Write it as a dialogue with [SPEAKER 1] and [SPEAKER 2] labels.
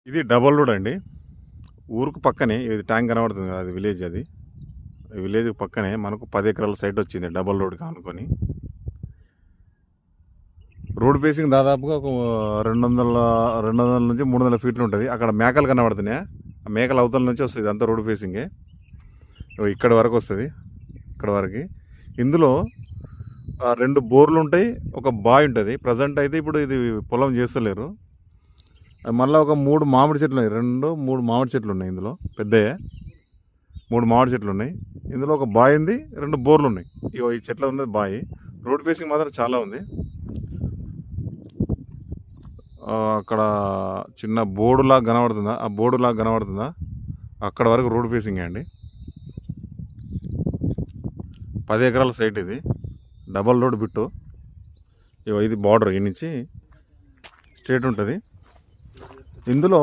[SPEAKER 1] ఇది double road అండి. ఊరుకు పక్కనే ఇది ట్యాంక్ కనబడుతుంది కదా, అది విలేజ్. అది విలేజ్ పక్కనే మనకు 10 ఎకరాల సైట్ వచ్చింది డబల్ రోడ్కి ఆనుకొని. రోడ్ ఫేసింగ్ దాదాపుగా ఒక 200 నుంచి 300 ఫీట్లు ఉంటుంది. అక్కడ మేకలు కనబడుతున్నాయి. ఆ మేకల అవతల నుంచి వస్తుంది, అంతా రోడ్ ఫేసింగే. ఇక్కడ వరకు వస్తుంది, ఇక్కడ వరకు. ఇందులో 2 బోర్లు ఉంటాయి, ఒక బావి ఉంటుంది. ప్రజెంట్ అయితే ఇప్పుడు ఇది పొలం చేస్తలేరు. మళ్ళీ ఒక 3 మామిడి చెట్లు ఉన్నాయి, 3 మామిడి చెట్లు ఉన్నాయి ఇందులో. పెద్దయే 3 మామిడి చెట్లు ఉన్నాయి. ఇందులో ఒక బావి ఉంది, 2 బోర్లు ఉన్నాయి. ఈ చెట్ల ఉన్నది బావి. రోడ్ ఫేసింగ్ మాత్రం చాలా ఉంది. అక్కడ చిన్న బోర్డులాగా కనబడుతుందా, ఆ బోర్డులాగా కనబడుతుందా, అక్కడ వరకు రోడ్ ఫేసింగ్ అండి. 10 ఎకరాల సైట్ ఇది, డబల్ రోడ్ బిట్టు. ఇది బార్డర్, ఈ నుంచి స్ట్రేట్ ఉంటుంది. ఇందులో